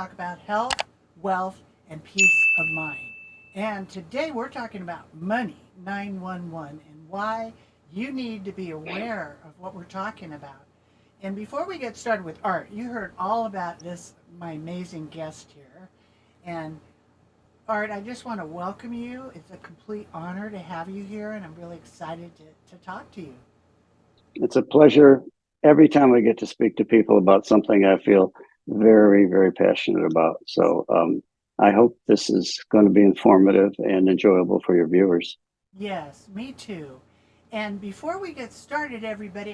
talk about health, wealth, and peace of mind. And today we're talking about money 911 and why you need to be aware of what we're talking about. And before we get started with Art, you heard all about this, my amazing guest here. And Art, I just want to welcome you. It's a complete honor to have you here, and I'm really excited to talk to you. It's a pleasure every time I get to speak to people about something I feel very, very passionate about. I hope this is going to be informative and enjoyable for your viewers. Yes, me too. And before we get started, everybody,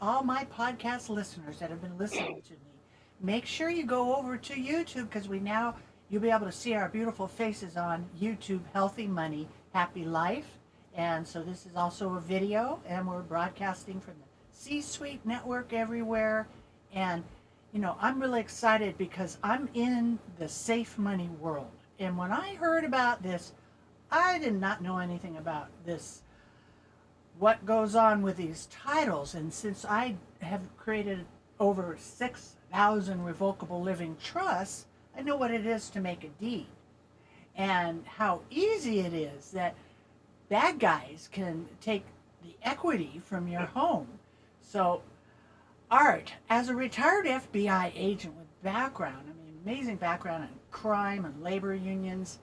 all my podcast listeners that have been listening to me, make sure you go over to YouTube because you'll be able to see our beautiful faces on YouTube, Healthy Money, Happy Life. And so this is also a video, and we're broadcasting from the C Suite Network everywhere. And, I'm really excited because I'm in the safe money world. And when I heard about this, I did not know anything about this, what goes on with these titles. And since I have created over 6,000 revocable living trusts, I know what it is to make a deed and how easy it is that bad guys can take the equity from your home. So, Art, as a retired FBI agent with amazing background in crime and labor unions,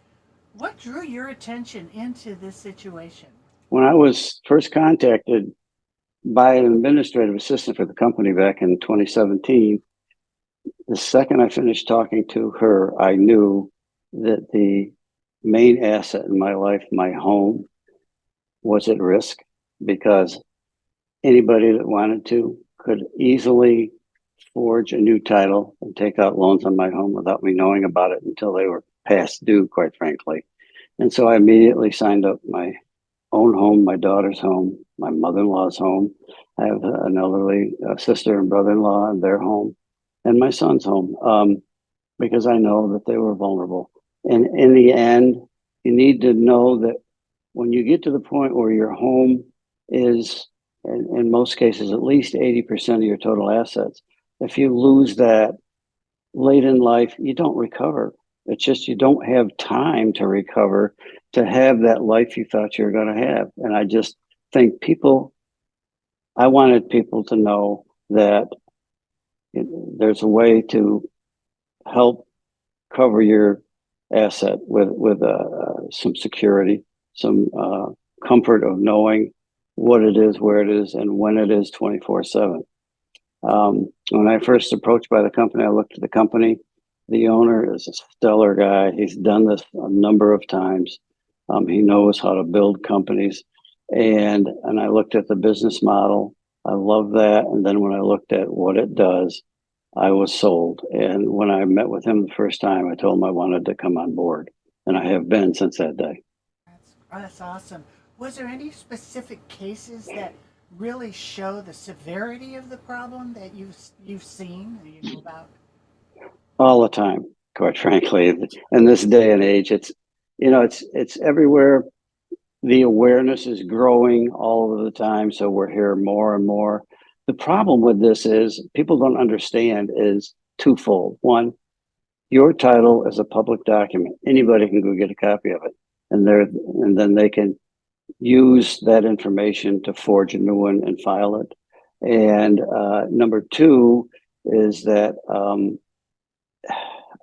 what drew your attention into this situation? When I was first contacted by an administrative assistant for the company back in 2017, the second I finished talking to her, I knew that the main asset in my life, my home, was at risk because anybody that wanted to could easily forge a new title and take out loans on my home without me knowing about it until they were past due, quite frankly. And so I immediately signed up my own home, my daughter's home, my mother-in-law's home. I have an elderly sister and brother-in-law in their home, and my son's home, because I know that they were vulnerable. And in the end, you need to know that when you get to the point where your home is, in most cases, at least 80% of your total assets, if you lose that late in life, you don't recover. It's just you don't have time to recover to have that life you thought you were going to have. And I just think I wanted people to know that there's a way to help cover your asset with some security, some comfort of knowing what it is, where it is, and when it is 24/7. When I first approached by the company, I looked at the company. The owner is a stellar guy. He's done this a number of times. He knows how to build companies. And I looked at the business model. I love that. And then when I looked at what it does, I was sold. And when I met with him the first time, I told him I wanted to come on board. And I have been since that day. That's awesome. Was there any specific cases that really show the severity of the problem that you've seen or you know about? All the time, quite frankly. In this day and age, it's everywhere. The awareness is growing all of the time, so we're hearing more and more. The problem with this is people don't understand is twofold. One, your title is a public document. Anybody can go get a copy of it, and then they can use that information to forge a new one and file it. And number two is that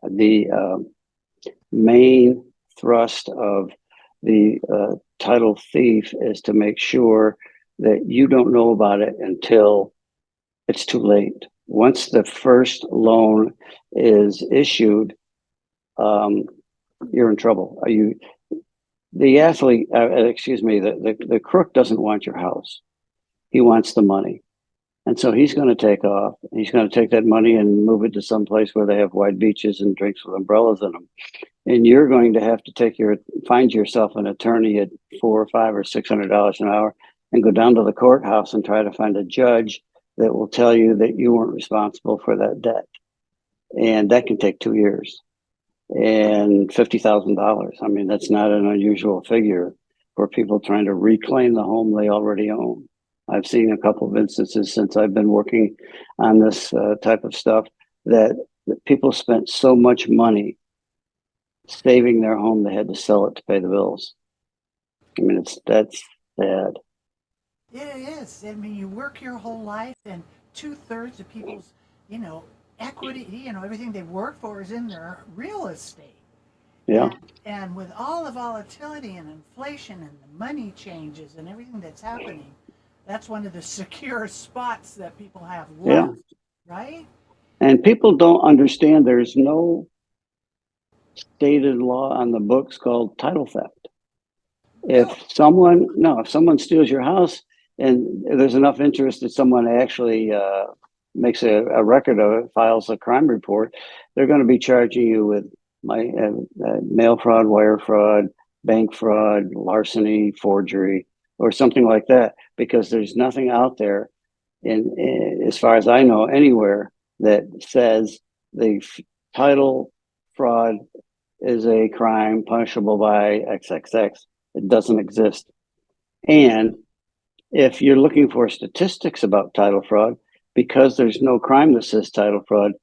the main thrust of the title thief is to make sure that you don't know about it until it's too late. Once the first loan is issued, um, you're in trouble. The athlete, excuse me, the crook doesn't want your house. He wants the money. And so he's going to take off. He's going to take that money and move it to some place where they have wide beaches and drinks with umbrellas in them. And you're going to have to find yourself an attorney at $400 or $500 or $600 an hour and go down to the courthouse and try to find a judge that will tell you that you weren't responsible for that debt. And that can take 2 years and $50,000. I mean, that's not an unusual figure for people trying to reclaim the home they already own. I've seen a couple of instances since I've been working on this type of stuff that that people spent so much money saving their home they had to sell it to pay the bills. I mean, that's sad. It is. I mean, you work your whole life, and 2/3 of people's, you know, equity, everything they work for is in their real estate. Yeah, And with all the volatility and inflation and the money changes and everything that's happening, that's one of the secure spots that people have yeah. left, right? And people don't understand there's no stated law on the books called title theft. Really? If someone steals your house and there's enough interest that someone actually makes a record of it, files a crime report, they're going to be charging you with mail fraud, wire fraud, bank fraud, larceny, forgery, or something like that, because there's nothing out there, as far as I know, anywhere that says the title fraud is a crime punishable by XXX. It doesn't exist. And if you're looking for statistics about title fraud, because there's no crime that says title fraud,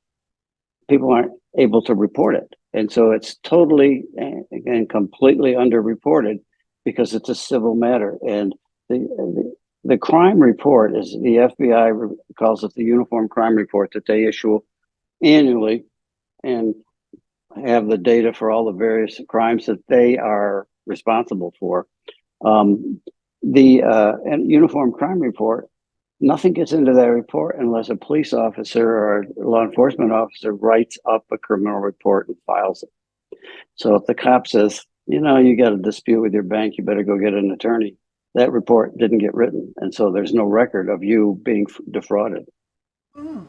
people aren't able to report it. And so it's totally and completely underreported because it's a civil matter. And the crime report is the FBI calls it the Uniform Crime Report that they issue annually, and have the data for all the various crimes that they are responsible for. The Uniform Crime Report, nothing gets into that report unless a police officer or a law enforcement officer writes up a criminal report and files it. So if the cop says, you got a dispute with your bank, you better go get an attorney, that report didn't get written. And so there's no record of you being defrauded. Mm.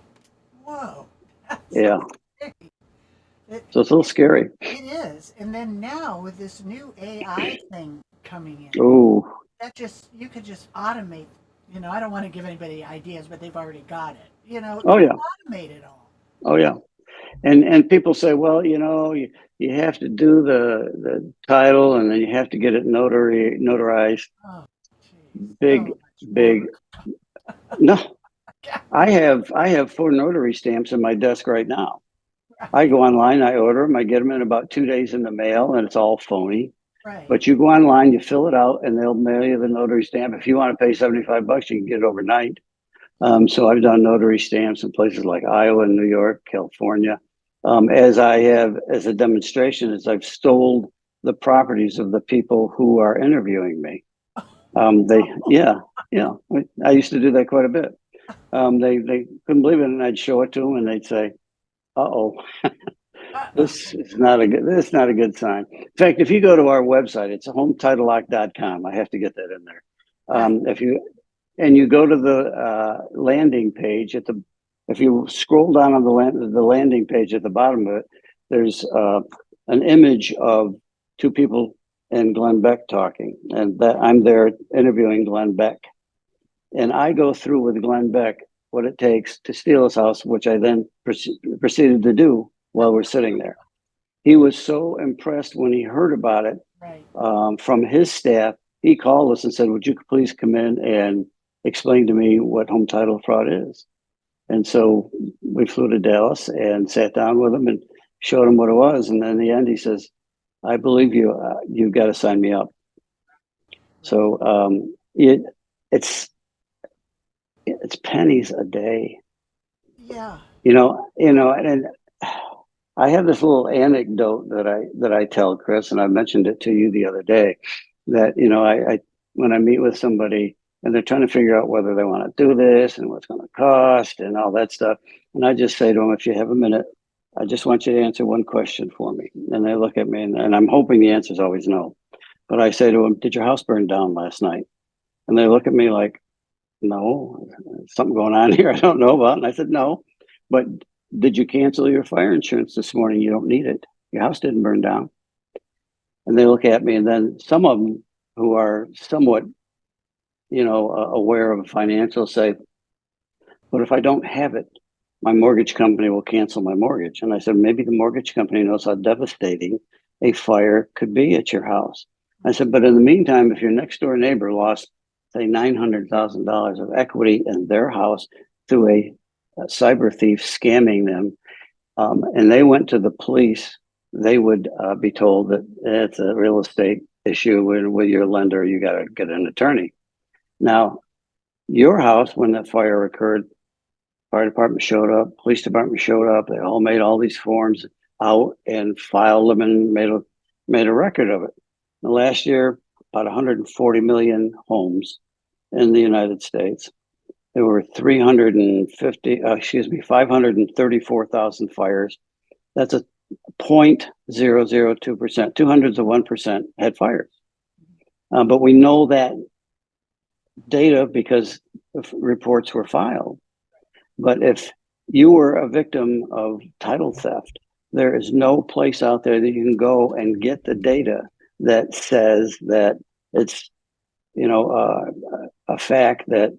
Whoa. That's Yeah. crazy. It, So it's a little scary. it is. And then now with this new AI thing coming in, Oh, you could just automate. I don't want to give anybody ideas, but they've already got it. oh You yeah. automate it all. Oh yeah. And people say, well, you have to do the title and then you have to get it notarized. Oh, geez. So Big, much big. work. No, I have 4 notary stamps in my desk right now. I Right. go online, I order them, I get them in about 2 days in the mail, and it's all phony. Right. But you go online, you fill it out, and they'll mail you the notary stamp. If you want to pay $75, you can get it overnight. So I've done notary stamps in places like Iowa, New York, California. As I have, as a demonstration, as I've stole the properties of the people who are interviewing me. Yeah, yeah. I used to do that quite a bit. They couldn't believe it, and I'd show it to them, and they'd say, "Uh-oh, this is not a good sign." In fact, if you go to our website, it's hometitlelock.com. I have to get that in there. Right. If you go to the landing page if you scroll down on the landing page at the bottom of it, there's an image of 2 people and Glenn Beck talking, and that I'm there interviewing Glenn Beck, and I go through with Glenn Beck what it takes to steal his house, which I then proceeded to do while we're sitting there. He was so impressed when he heard about it Right. from his staff. He called us and said, "Would you please come in and explain to me what home title fraud is?" And so we flew to Dallas and sat down with him and showed him what it was. And then in the end, he says, "I believe you. You've got to sign me up." Right. So it's pennies a day, Yeah. and I have this little anecdote that I tell Kris, and I mentioned it to you the other day, that I when I meet with somebody and they're trying to figure out whether they want to do this and what's going to cost and all that stuff, and I just say to them, if you have a minute, I just want you to answer one question for me. And they look at me, and I'm hoping the answer is always no. But I say to them, did your house burn down last night? And they look at me like, no, something going on here I don't know about. And I said, no, but did you cancel your fire insurance this morning? You don't need it. Your house didn't burn down. And they look at me, and then some of them who are somewhat, aware of financial say, but if I don't have it, my mortgage company will cancel my mortgage. And I said, maybe the mortgage company knows how devastating a fire could be at your house. I said, but in the meantime, if your next door neighbor lost, say, $900,000 of equity in their house through a cyber thief scamming them, and they went to the police, they would be told that it's a real estate issue with your lender. You got to get an attorney. Now, your house, when that fire occurred, fire department showed up, police department showed up. They all made all these forms out and filed them and made a record of it. And last year, about 140 million homes in the United States. There were 534,000 fires. That's a 0.002%, 0.02% had fires. But we know that data because reports were filed. But if you were a victim of title theft, there is no place out there that you can go and get the data that says that it's, a fact that,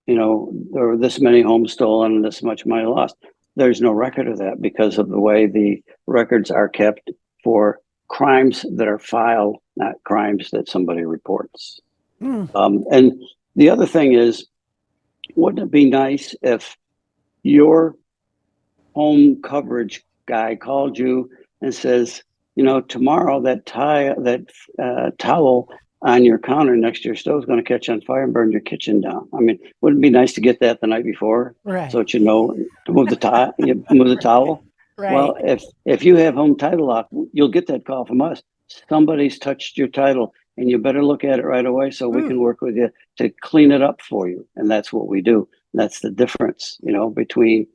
there were this many homes stolen and this much money lost. There's no record of that because of the way the records are kept for crimes that are filed, not crimes that somebody reports. And the other thing is, wouldn't it be nice if your home coverage guy called you and says, tomorrow that towel on your counter next to your stove is going to catch on fire and burn your kitchen down? I mean, wouldn't it be nice to get that the night before, Right. so that to move the towel? Right. Well, if you have home title lock, you'll get that call from us. Somebody's touched your title, and you better look at it right away so we can work with you to clean it up for you. And that's what we do. That's the difference, between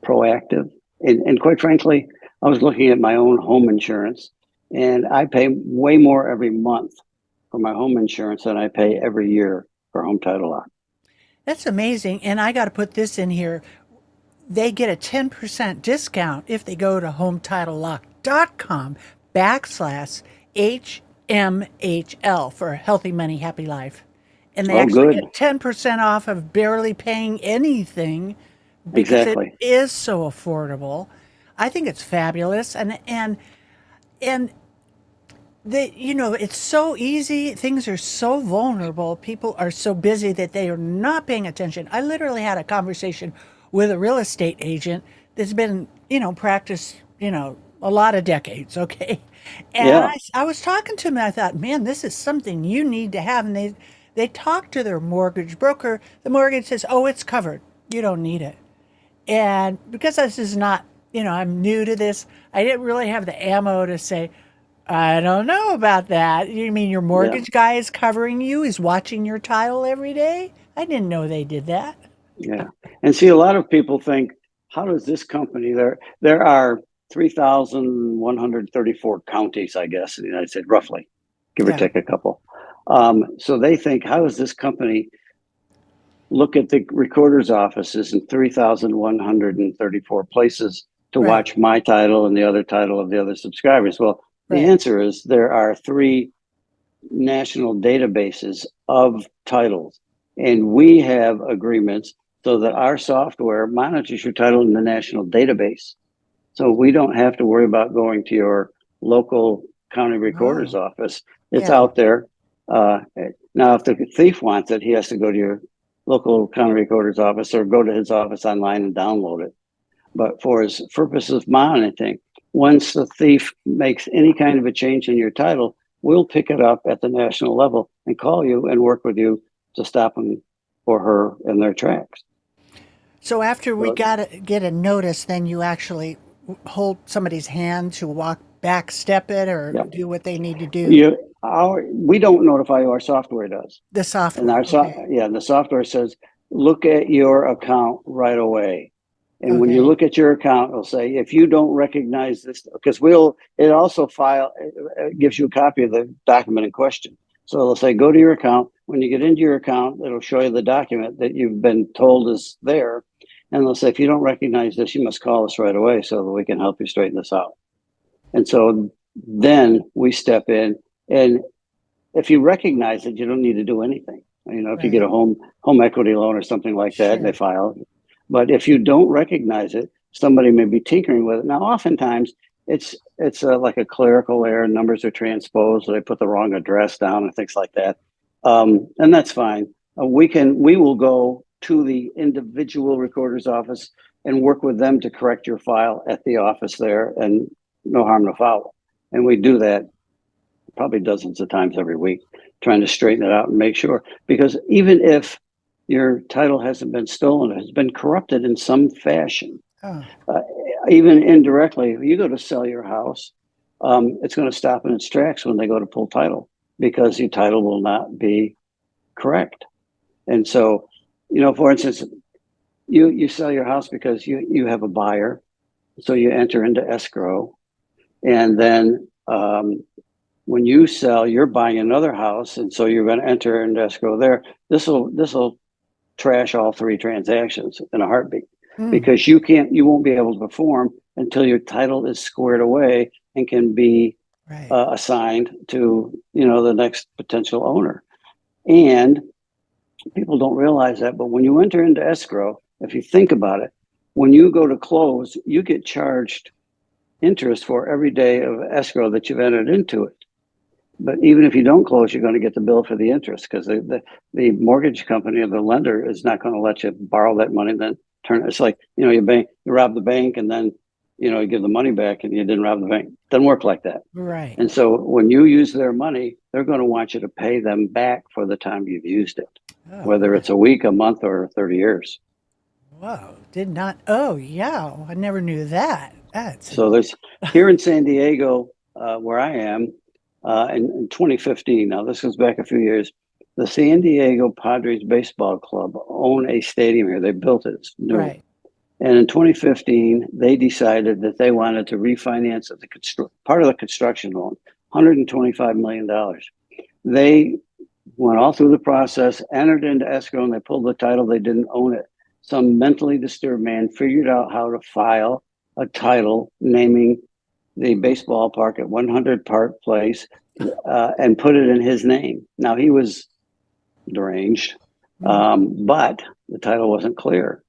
proactive and quite frankly, I was looking at my own home insurance, and I pay way more every month for my home insurance than I pay every year for home title lock. That's amazing. And I got to put this in here. They get a 10% discount if they go to HometitleLock.com/HMHL for Healthy Money, Happy Life. And they actually get 10% off of barely paying anything because it is so affordable. I think it's fabulous. And it's so easy. Things are so vulnerable. People are so busy that they are not paying attention. I literally had a conversation with a real estate agent that's been, practiced, a lot of decades. Okay. And I was talking to him and I thought, man, this is something you need to have. And they talk to their mortgage broker. The mortgage says, oh, it's covered. You don't need it. And because this is not, I'm new to this, I didn't really have the ammo to say, I don't know about that. You mean your mortgage guy is covering you? He's watching your title every day? I didn't know they did that. Yeah. And see, a lot of people think, how does this company, there are 3,134 counties, I guess, in the United States, roughly, give or take a couple. So they think, how does this company look at the recorder's offices in 3,134 places to watch my title and the other title of the other subscribers? Well, the answer is there are 3 national databases of titles, and we have agreements so that our software monitors your title in the national database. So we don't have to worry about going to your local county recorder's office. It's out there. Now, if the thief wants it, he has to go to your local county recorder's office or go to his office online and download it. But for his purposes of monitoring, once the thief makes any kind of a change in your title, we'll pick it up at the national level and call you and work with you to stop him or her in their tracks. So after we get a notice, then you actually hold somebody's hand to back step it or do what they need to do? We don't notify you, our software does. The software. And the software says, look at your account right away. And when you look at your account, it'll say, if you don't recognize this, because it also it gives you a copy of the document in question. So it'll say, go to your account. When you get into your account, it'll show you the document that you've been told is there. And they'll say, if you don't recognize this, you must call us right away so that we can help you straighten this out. And so then we step in, and if you recognize it, you don't need to do anything. If you get a home equity loan or something like that, they file. But if you don't recognize it, somebody may be tinkering with it. Now, oftentimes it's like a clerical error. Numbers are transposed, or they put the wrong address down and things like that. And that's fine. We will go to the individual recorder's office and work with them to correct your file at the office there, and no harm, no foul. And we do that probably dozens of times every week, trying to straighten it out and make sure. Because even if your title hasn't been stolen, it has been corrupted in some fashion, Oh, even indirectly. If you go to sell your house, it's going to stop in its tracks when they go to pull title, because your title will not be correct. And so, for instance, you sell your house because you have a buyer, so you enter into escrow, and then when you sell, you're buying another house, and so you're going to enter into escrow there. This will trash all three transactions in a heartbeat, because you won't be able to perform until your title is squared away and can be right. assigned to the next potential owner. And people don't realize that, but when you enter into escrow, if you think about it, when you go to close, you get charged interest for every day of escrow that you've entered into it. But even if you don't close, you're going to get the bill for the interest, because the mortgage company or the lender is not going to let you borrow that money and then turn it. It's like, you rob the bank and then, you give the money back and you didn't rob the bank. It doesn't work like that. Right. And so when you use their money, they're going to want you to pay them back for the time you've used it, Oh, whether it's a week, a month, or 30 years. whoa. Did not. Oh, yeah. I never knew that. That's So there's here in San Diego, where I am, in 2015. Now this goes back a few years. The San Diego Padres baseball club own a stadium here. They built it. It's new. right. And in 2015, they decided that they wanted to refinance part of the construction loan, $125 million. They went all through the process, entered into escrow, and they pulled the title. They didn't own it. Some mentally disturbed man figured out how to file a title naming the baseball park at 100 Park Place, and put it in his name. Now, he was deranged, but the title wasn't clear.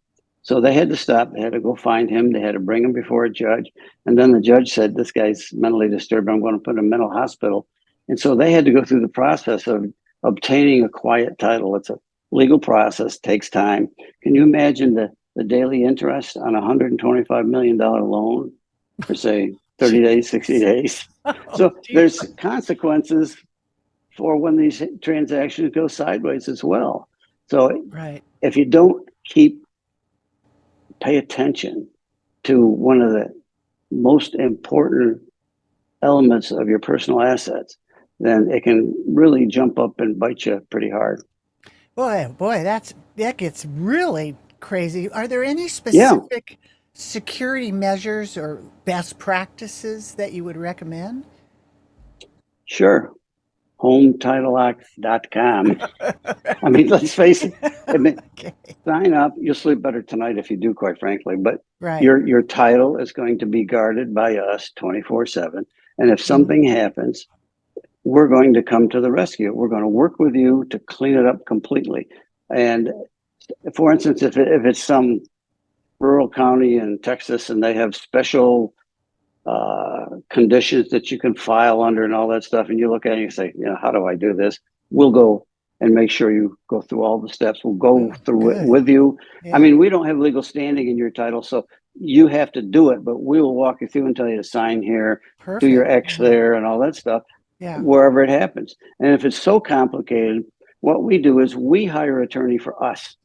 So they had to stop. They had to go find him. They had to bring him before a judge. And then the judge said, this guy's mentally disturbed. I'm going to put him in a mental hospital. And so they had to go through the process of obtaining a quiet title. It's a legal process, takes time. Can you imagine the daily interest on a $125 million loan for, say, 30 days, 60 days? So there's consequences for when these transactions go sideways as well. So Right. if you don't pay attention to one of the most important elements of your personal assets, then it can really jump up and bite you pretty hard. Boy, that gets really crazy. Are there any Yeah, specific security measures or best practices that you would recommend? sure. HomeTitleLock.com. I mean, let's face it. I mean, Okay. sign up. You'll sleep better tonight if you do, quite frankly. But Right. your title is going to be guarded by us 24/7. And if Mhm. something happens, we're going to come to the rescue. We're going to work with you to clean it up completely. And for instance, if it's some rural county in Texas and they have special conditions that you can file under and all that stuff, and you look at it and you say, how do I do this? We'll go and make sure you go through all the steps. We'll go Oh, through it good. with you. I Yeah. mean, we don't have legal standing in your title, so you have to do it, but we will walk you through and tell you to sign here, do your Perfect. X there, and all that stuff, Yeah. wherever it happens. And if it's so complicated, what we do is we hire an attorney for us,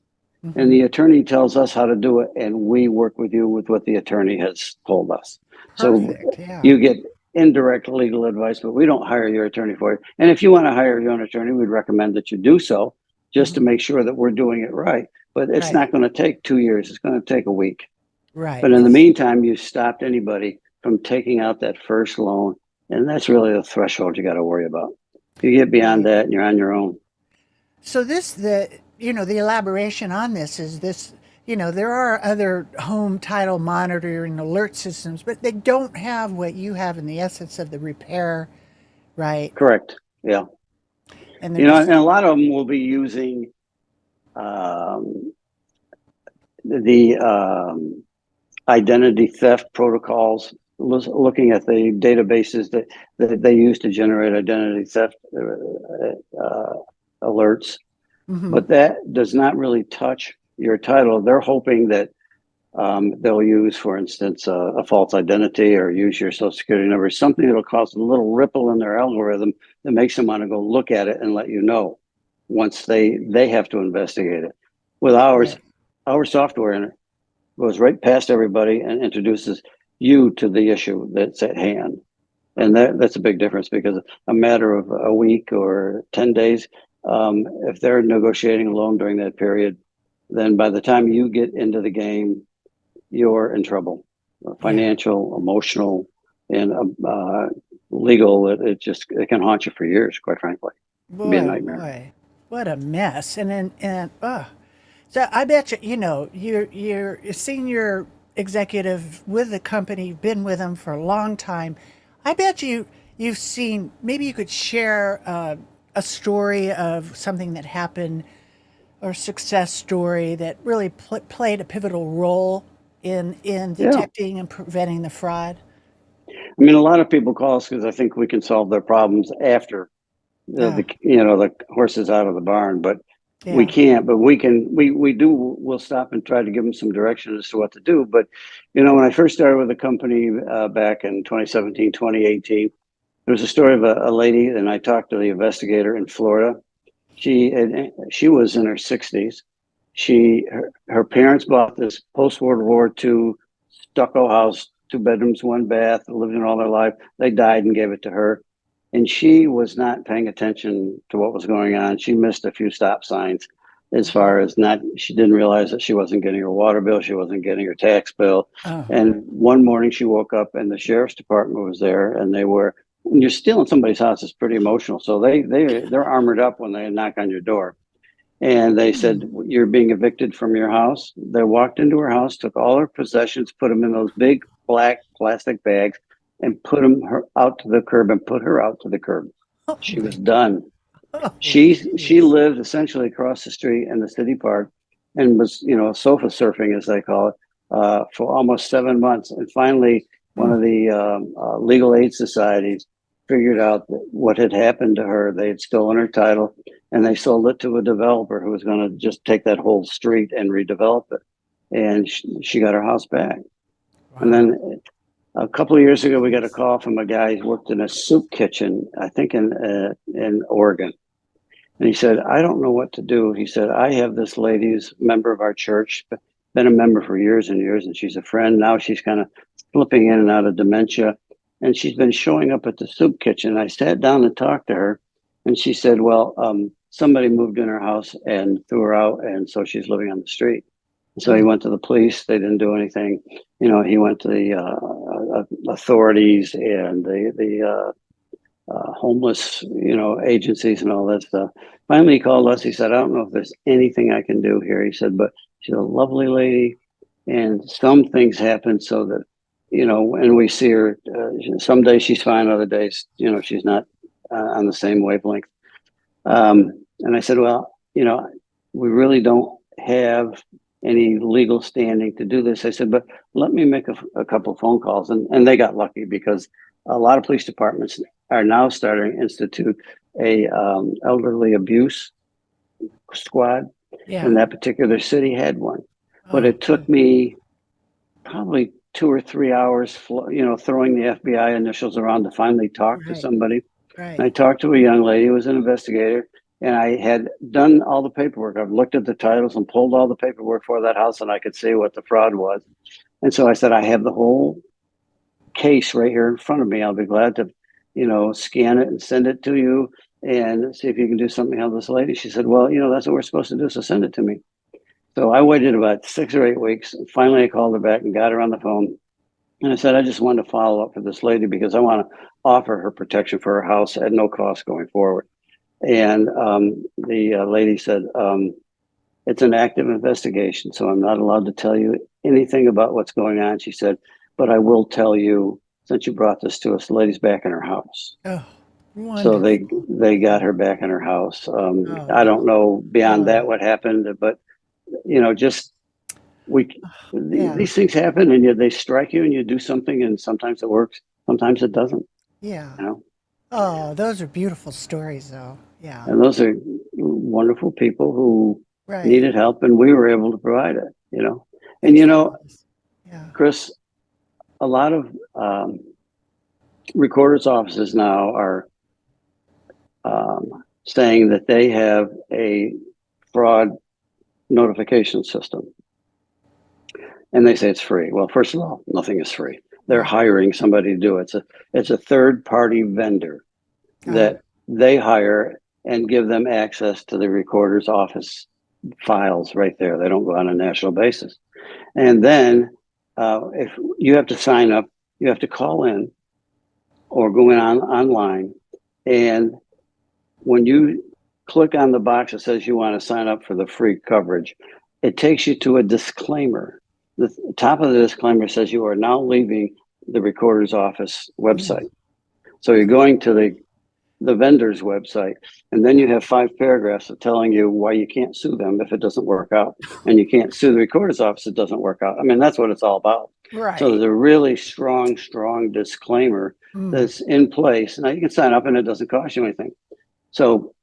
and Hmm. the attorney tells us how to do it, and we work with you with what the attorney has told us. So Perfect. Yeah. you get indirect legal advice, but we don't hire your attorney for you. And if you want to hire your own attorney, we'd recommend that you do so, just to Hmm. make sure that we're doing it right. But it's Right. not going to take 2 years. It's going to take a week. Right. But in the It's meantime, you stopped anybody from taking out that first loan. And that's really the threshold you got to worry about. If you get beyond right. that and you're on your own. So the elaboration on this is this, there are other home title monitoring alert systems, but they don't have what you have in the essence of the repair, right? Correct. Yeah. And they're And just a lot of them will be using um, the identity theft protocols, looking at the databases that they use to generate identity theft alerts. hmm But that does not really touch your title. They're hoping that They'll use, for instance, a false identity or use your social security number, something that'll cause a little ripple in their algorithm that makes them want to go look at it and let you know once they have to investigate it. With ours, Right. our software goes right past everybody and introduces you to the issue that's at hand. And that's a big difference because a matter of a week or 10 days, if they're negotiating a loan during that period, then by the time you get into the game, you're in trouble. Yeah. Financial, emotional, and legal. It can haunt you for years, quite frankly. It'd be a Boy, oh nightmare. boy. What a mess. So I bet you, you're a senior executive with the company, been with them for a long time. I bet you've seen, maybe you could share a story of something that happened or success story that really played a pivotal role in Yeah. detecting and preventing the fraud. I mean, a lot of people call us because I think we can solve their problems after Oh, the horse is out of the barn, but we yeah. can't. But we can. We do. We'll stop and try to give them some direction as to what to do. But when I first started with the company back in 2017, 2018, there was a story of a lady, and I talked to the investigator in Florida. She was in her 60s. Her parents bought this post World War II stucco house, 2 bedrooms, 1 bath, lived in all their life. They died and gave it to her. And she was not paying attention to what was going on. She missed a few stop signs as far as not, she didn't realize that she wasn't getting her water bill, she wasn't getting her tax bill. Oh, And one morning she woke up and the sheriff's department was there, and when you're stealing somebody's house, it's pretty emotional. So they're armored up when they knock on your door. And they hmm. said, "You're being evicted from your house." They walked into her house, took all her possessions, put them in those big black plastic bags, and put out to the curb and put her out to the curb. Oh She my was God. done. Oh, She jeez. lived essentially across the street in the city park and was, sofa surfing, as they call it, for almost 7 months. And finally, one Oh, of the legal aid societies figured out that what had happened to her. They had stolen her title, and they sold it to a developer who was going to just take that whole street and redevelop it. And she got her house back. And wow. then a couple of years ago, we got a call from a guy who worked in a soup kitchen, I think in Oregon. And he said, "I don't know what to do." He said, "I have this lady who's a member of our church, been a member for years and years, and she's a friend. Now she's kind of slipping in and out of dementia. And she's been showing up at the soup kitchen." I sat down and talked to her, and she said, "Well, somebody moved in her house and threw her out, and so she's living on the street." So he Mm, went to the police. They didn't do anything. He went to the authorities and the homeless, agencies and all that stuff. Finally, he called us. He said, "I don't know if there's anything I can do here." He said, "But she's a lovely lady, and some things happen so that, when we see her, some days she's fine, other days, she's not on the same wavelength." And I said, "Well, we really don't have any legal standing to do this." I said, "But let me make a couple of phone calls." And they got lucky because a lot of police departments are now starting to institute a elderly abuse squad. yeah. And that particular city had one. But Oh, it took good. me probably 2 or 3 hours, throwing the FBI initials around to finally talk to Right. somebody. And Right. I talked to a young lady who was an investigator, and I had done all the paperwork. I've looked at the titles and pulled all the paperwork for that house, and I could see what the fraud was. And so I said, "I have the whole case right here in front of me. I'll be glad to, scan it and send it to you and see if you can do something on this lady." She said, "Well, that's what we're supposed to do, so send it to me." So I waited about 6 or 8 weeks. And finally, I called her back and got her on the phone. And I said, "I just wanted to follow up for this lady because I want to offer her protection for her house at no cost going forward." And the lady said, "It's an active investigation, so I'm not allowed to tell you anything about what's going on." She said, "But I will tell you, since you brought this to us, the lady's back in her house." Oh, So wonderful. they got her back in her house. Oh, I that's don't know beyond that oh, what happened, but just we yeah. these things happen, and they strike you, and you do something, and sometimes it works, sometimes it doesn't. Yeah. You know, Oh, those are beautiful stories, though. Yeah. and those are wonderful people who Right. needed help, and we were able to provide it. And It you know, is. Yeah. Kris, a lot of recorders offices now are saying that they have a fraud notification system, and they say it's free. Well, first of all, nothing is free. They're Right. hiring somebody to do it. It's a third party vendor Uh, that they hire and give them access to the recorder's office files right there. They don't go on a national basis. And then if you have to sign up, you have to call in or go in online. And when you click on the box that says you want to sign up for the free coverage, it takes you to a disclaimer. The top of the disclaimer says you are now leaving the recorder's office website. So you're going to the vendor's website, and then you have 5 paragraphs of telling you why you can't sue them if it doesn't work out, and you can't sue the recorder's office if it doesn't work out. I mean, that's what it's all about. So right. there's a really strong disclaimer Mm. that's in place. Now you can sign up and it doesn't cost you anything. So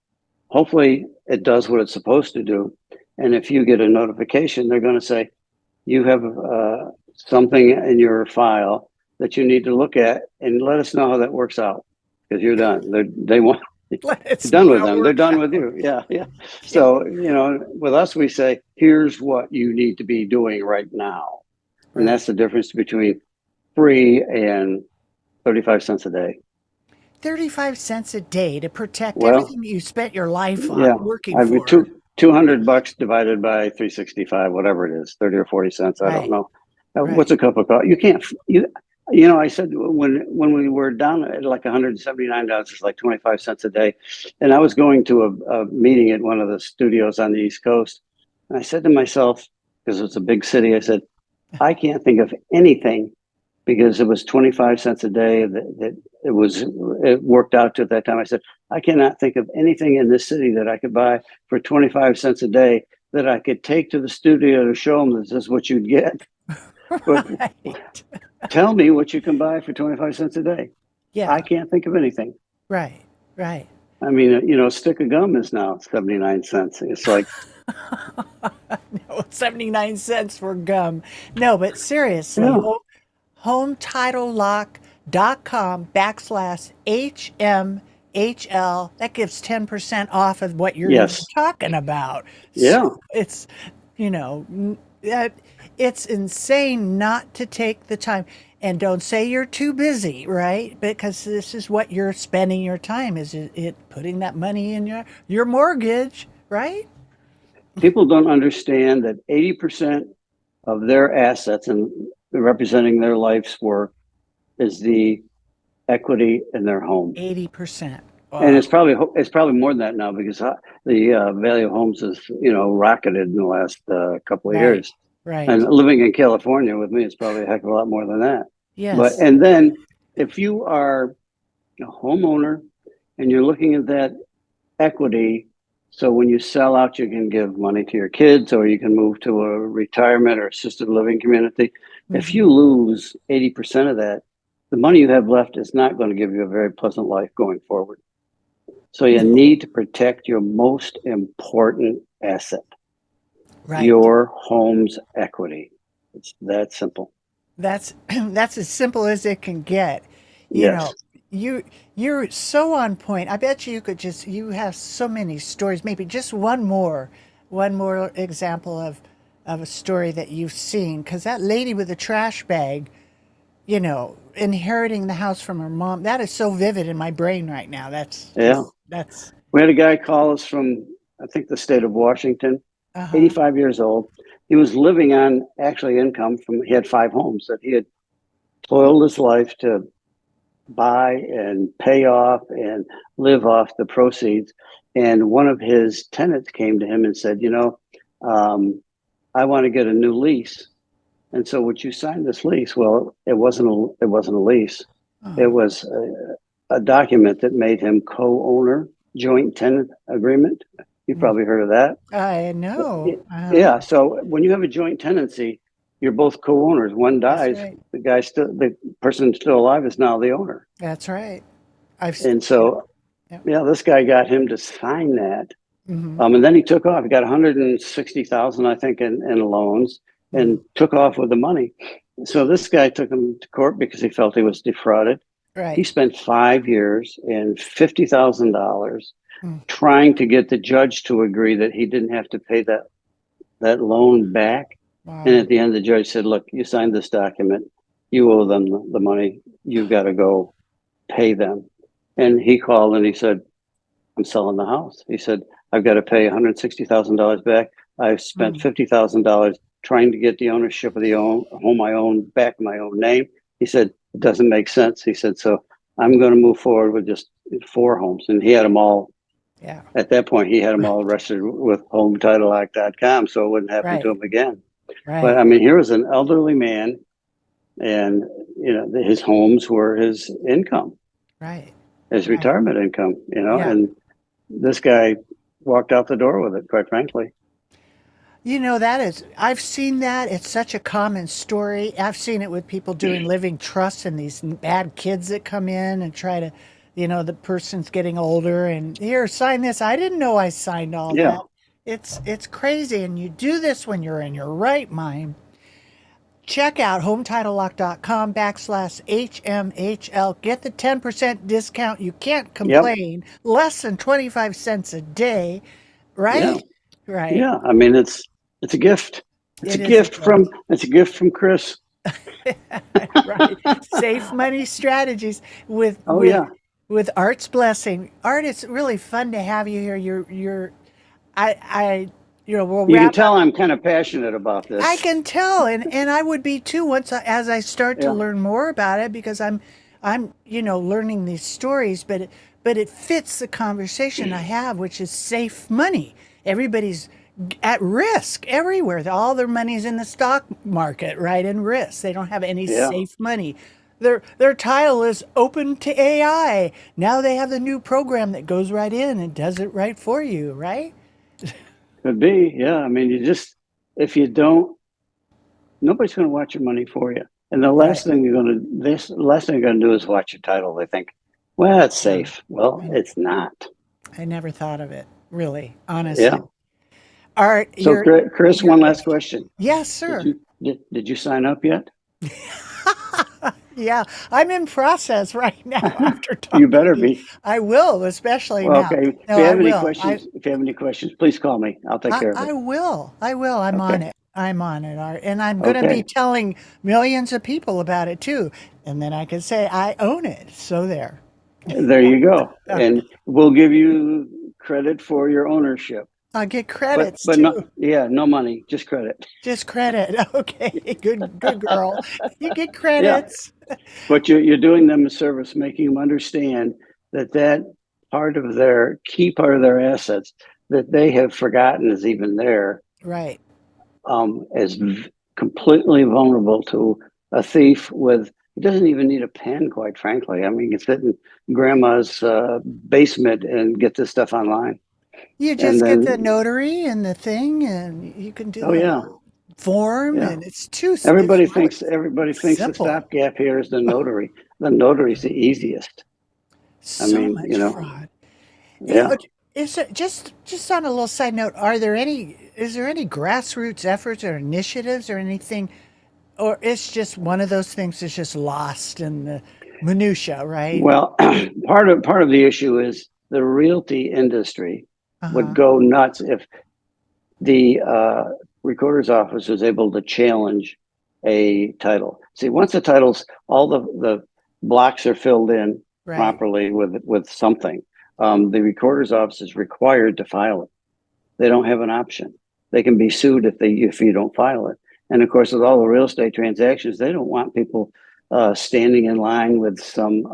hopefully it does what it's supposed to do. And if you get a notification, they're going to say, you have something in your file that you need to look at and let us know how that works out, because you're done. They want Let you're us know done with how it them. They're works done with out. you. Yeah, yeah. Yeah. So, with us, we say, here's what you need to be doing right now. And Right. that's the difference between free and 35 cents a day. 35 cents a day to protect Well, everything you spent your life on yeah, working I've been for. 200 bucks divided by 365, whatever it is, 30 or 40 cents. I don't Right. know. What's Right. a cup of coffee? I said when we were down at like $179, it's like 25 cents a day. And I was going to a meeting at one of the studios on the East Coast. And I said to myself, because it's a big city, I said, I can't think of anything, because it was 25 cents a day that it worked out to at that time. I said, I cannot think of anything in this city that I could buy for 25 cents a day that I could take to the studio to show them this is what you'd get. But Right. tell me what you can buy for 25 cents a day. I Yeah. can't think of anything. Right. Right. I mean, a stick of gum is now 79 cents. It's like, No, 79 cents for gum. No, but seriously, yeah, hometitlelock.com/HMHL, that gives 10% off of what you're even yes, talking about. So yeah. it's, you know, it's insane not to take the time. And don't say you're too busy, right? Because this is what you're spending your time, is it putting that money in your mortgage, right? People don't understand that 80% of their assets and representing their life's work is the equity in their home. 80%. And Wow. it's probably more than that now, because the value of homes has rocketed in the last couple of Right. years. And Right. living in California with me, it's probably a heck of a lot more than that. But Yes. and then if you are a homeowner and you're looking at that equity, so when you sell out, you can give money to your kids, or you can move to a retirement or assisted living community. If Mhm. you lose 80% of that, the money you have left is not going to give you a very pleasant life going forward. So you No. need to protect your most important asset, Right. your home's equity. It's that simple. That's that's as simple as it can get. You know, Yes. you you're so on point. I bet you could just you have so many stories. Maybe just one more example of a story that you've seen. Because that lady with the trash bag, inheriting the house from her mom, that is so vivid in my brain right now. That's Yeah. just that's We had a guy call us from, I think, the state of Washington, uh-huh. 85 years old. He was living on actually income he had 5 homes that he had toiled his life to buy and pay off and live off the proceeds. And one of his tenants came to him and said, um, I want to get a new lease. And so, would you sign this lease? Well, it wasn't a lease. It Oh, was a document that made him co-owner, joint tenant agreement. You've mm. probably heard of that. I know. Yeah. So when you have a joint tenancy, you're both co-owners. One That's dies, right. the person still alive is now the owner. That's right. I've And yep, so, yep. yeah, this guy got him to sign that. Hmm. And then he took off. He got 160,000, I think, in loans. and took off with the money. So this guy took him to court because he felt he was defrauded. He Right. spent 5 years and $50,000 Mm. trying to get the judge to agree that he didn't have to pay that loan back. And Wow. at the end, the judge said, "Look, you signed this document. You owe them the money. You've got to go pay them." And he called and he said, "I'm selling the house." He said, "I've got to pay $160,000 back. I've spent Mm. $50,000 trying to get the ownership of the home I own back in my own name." He said, "It doesn't make sense." He said, "So I'm going to move forward with just 4 homes." And he had them all, Yeah. at that point, he had them all registered with HomeTitleAct.com, so it wouldn't happen to Right. him again. But Right. I mean, here was an elderly man, and his homes were his income, Right. his Right. retirement income, Yeah. and this guy walked out the door with it, quite frankly. I've seen that. It's such a common story. I've seen it with people doing living trusts and these bad kids that come in and try to, the person's getting older and here, sign this. I didn't know I signed all Yeah. that. It's crazy. And you do this when you're in your right mind. Check out HometitleLock.com/HMHL. Get the 10% discount. You can't Yep. complain. Less than 25 cents a day, Yeah. right? Right. Yeah. I mean, it's a gift. It is a gift. It's a gift from Kris. Right. Safe money strategies with Oh with yeah. with Art's blessing. Art, it's really fun to have you here. You're I we'll You can wrap up. tell I'm kind of passionate about I this. can tell, and I would be too as I start to Yeah. learn more about it because I'm learning these stories, but it fits the conversation I have, which is safe money. Everybody's at risk everywhere. All their money's in the stock market, right? In risk. They don't have any Yeah. safe money. Their title is open to AI. Now they have the new program that goes right in and does it right for you, right? Could be. Yeah. I mean, if you don't, nobody's going to watch your money for you. And Right. the last thing you're going to do is watch your title. They think, well, it's Yeah. safe. Well, I, it's not. I never thought of it, really, Yeah. honestly. Art, So, Kris, your one last gift. question. Yes, Did sir. you did you sign up yet? Yeah, I'm in process right now after You talking better to you. be. I will, especially Well, now. okay. No, I will. If you have any questions, please call me. I'll take care of I it. will. I will. I'm on Okay. it. I'm on it, Art. And I'm going to be Okay. telling millions of people about it too. And then I can say I own it. So there. There you go. And we'll give you credit for your ownership. I'll get But credits but no, too. yeah, no money, just credit. Just credit. Okay. Good girl. You get Yeah. credits. But you're doing them a service, making them understand that part of their key part of their assets that they have forgotten is even there, Right. is completely vulnerable to a thief with. He doesn't even need a pen, quite frankly. I mean, you can sit in grandma's basement and get this stuff online. You And just get the then, notary and the thing, and you can do oh the yeah, whole form, yeah. and it's really Everybody thinks the simple. stopgap here is the notary. The notary's the easiest. I So mean, much fraud. yeah. Is it just on a little side note? Is there any grassroots efforts or initiatives or anything, or it's just one of those things that's just lost in the minutia, right? Well, part of the issue is the realty industry Uh would huh. go nuts if the recorder's office was able to challenge a title. See, once the titles, all the blocks are filled in Right. properly with something, the recorder's office is required to file it. They don't have an option. They can be sued if you don't file it. And of course, with all the real estate transactions, they don't want people standing in line with some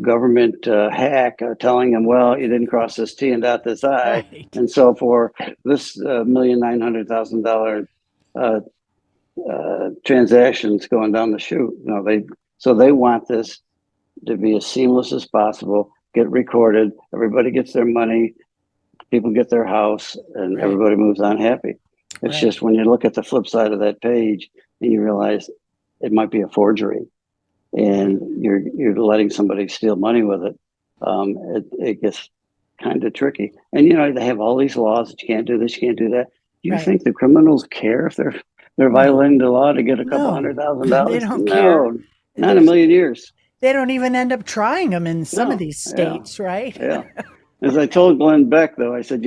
government hack telling them, well, you didn't cross this T and dot this I. Right. And so for this $1,900,000 uh, transactions going down the chute, they want this to be as seamless as possible, get recorded, everybody gets their money, people get their house, and Right. everybody moves on happy. It's Right. just when you look at the flip side of that page and you realize it might be a forgery Right. and you're letting somebody steal money with it, it gets kind of tricky. And they have all these laws that you can't do this, you can't do that. Do you Right. think the criminals care if they're They're No, violating the law to get a couple no, they $100,000. don't care. No, not in a There's, million years. they don't even end up trying them in some of No, these yeah, states, right? yeah. As I told Glenn Beck, though, I said,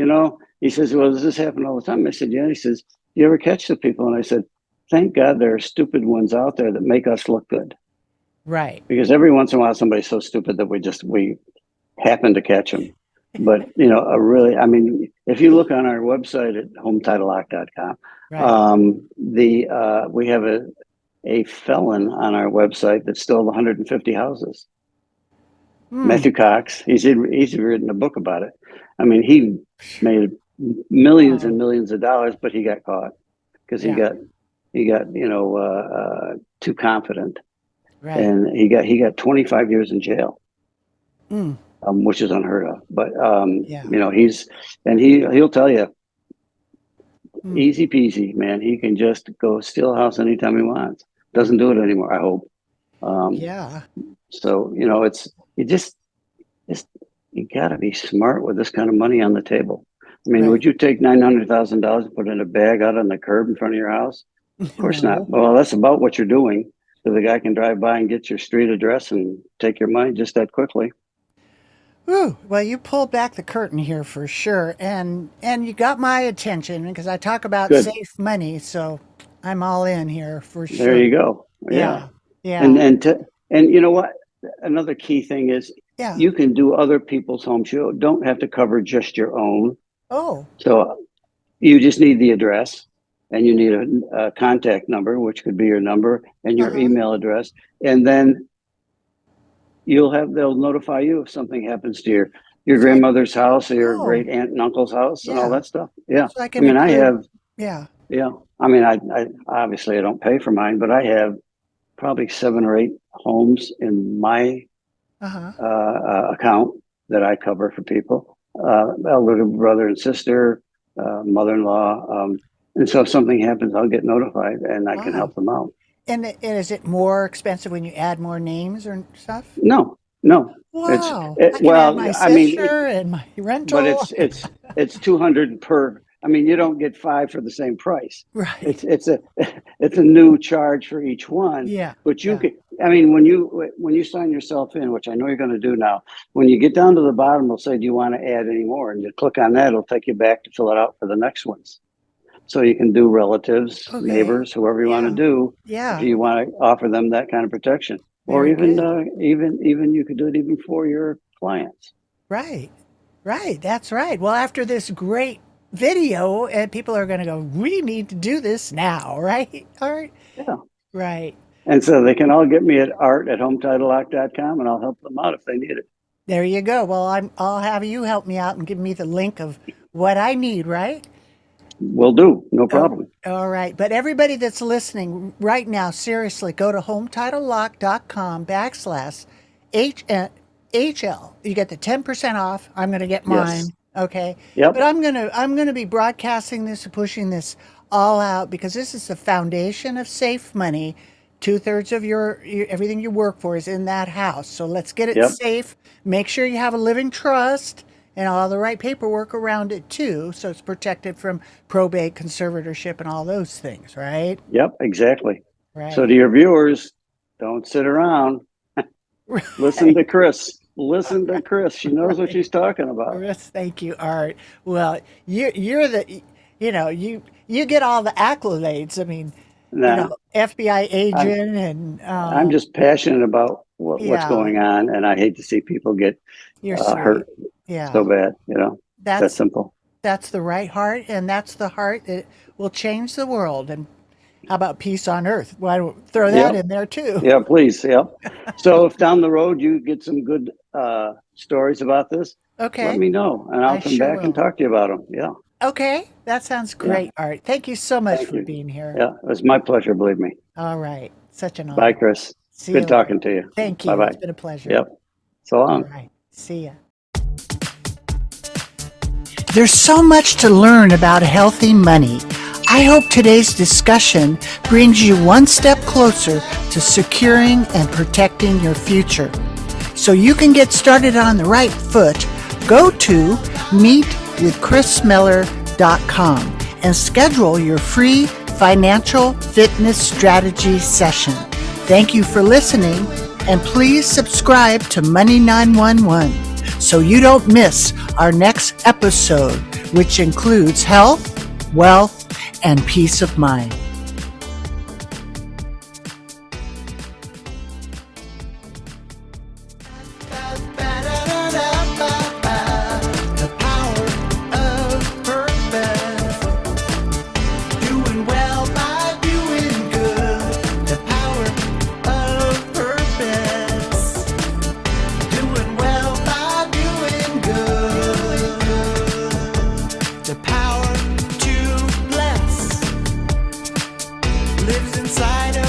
he says, well, does this happen all the time? I said, yeah. He says, you ever catch the people? And I said, thank God there are stupid ones out there that make us look good. Right. Because every once in a while, somebody's so stupid that we happen to catch them. But, if you look on our website at hometitlelock.com, Right. we have a felon on our website that stole 150 houses. Hmm. Matthew Cox, he's written a book about it. I mean, he made millions and Wow. millions of dollars, but he got caught because he Yeah. got too confident, Right. and he got 25 years in jail, Mm. which is unheard of. But Yeah. he'll tell you, Mm. easy peasy, man. He can just go steal a house anytime he wants. Doesn't do it anymore, I hope. Yeah. So you got to be smart with this kind of money on the table. I mean, Right. would you take $900,000 and put it in a bag out on the curb in front of your house? Of course No. not. Well, that's about what you're doing. So the guy can drive by and get your street address and take your money just that quickly. Whew. Well, you pulled back the curtain here for sure, and you got my attention because I talk about Good. safe money, so I'm all in here for There sure. you go. Yeah. Yeah. And Yeah. and to, and you know what? Another key thing is Yeah. you can do other people's homes. You don't have to cover just your own. Oh. So you just need the address, and you need a contact number, which could be your number and your Uh-huh. email address. And then they'll notify you if something happens to your So grandmother's house or your oh, great aunt and uncle's house and all yeah. that stuff. Yeah. So I I can mean, I include, have, yeah. yeah. I mean, I obviously I don't pay for mine, but I have probably 7 or 8 homes in my Uh-huh. account that I cover for people, elder brother and sister, mother-in-law. And so if something happens, I'll get notified and I can Wow. help them out. And is it more expensive when you add more names or stuff? No, no, Wow. I can add well, my I mean, sister and my but rental. it's 200 per. I mean, you don't get 5 for the same price. Right. It's a new charge for each one. Yeah. But you Yeah. can. I mean, when you sign yourself in, which I know you're going to do now, when you get down to the bottom, it'll say, "Do you want to add any more?" And you click on that, it'll take you back to fill it out for the next ones. So you can do relatives, Okay. neighbors, whoever you want to Yeah. do, if Yeah. you want to offer them that kind of protection, or Very even good. even you could do it even for your clients. Right. Right. That's right. Well, after this great video, and people are going to go, we need to do this now, right? All right. Yeah. Right. And so they can all get me at art@hometitlelock.com and I'll help them out if they need it. There you go. Well, I'll have you help me out and give me the link of what I need, right? Will do. No Oh, problem. all right. But everybody that's listening right now, seriously, go to hometitlelock.com/HL. You get the 10% off. I'm going to get Yes. mine. Okay. Yep. But I'm going to be broadcasting this and pushing this all out because this is the foundation of safe money. 2/3 of your everything you work for is in that house. So let's get it Yep. safe. Make sure you have a living trust and all the right paperwork around it too, so it's protected from probate, conservatorship, and all those things, right? Yep. Exactly. So to Right. your viewers, don't sit around. Listen Right. to Kris. Listen to Kris. She knows what Right. she's talking about. Yes, thank you, Art. Well, you're the you get all the accolades. I mean, Nah, FBI I'm agent and I'm just passionate about what's yeah, going on, and I hate to see people get you're hurt sweet. so Yeah. bad. It's that That's simple. that's the right heart, and that's the heart that will change the world. And how about peace on earth? Why don't throw that Yep. in there too? Yeah, please. Yep. So if down the road you get some good stories about this, let Okay, me know, and I'll I come sure back and will. talk to you about them. Yeah. Okay, that sounds Yeah. great, Art. Thank you so much Thank for you. being here. Yeah, it was my pleasure. Believe me. All right, such an Bye, honor. Kris. See you Good later. talking to you. Thank Bye you. bye. It's been a pleasure. Yep. So All long. right, see ya. There's so much to learn about healthy money. I hope today's discussion brings you one step closer to securing and protecting your future. So you can get started on the right foot, go to meetwithchrismiller.com and schedule your free financial fitness strategy session. Thank you for listening, and please subscribe to Money 911 so you don't miss our next episode, which includes health, wealth, and peace of mind. Lives inside of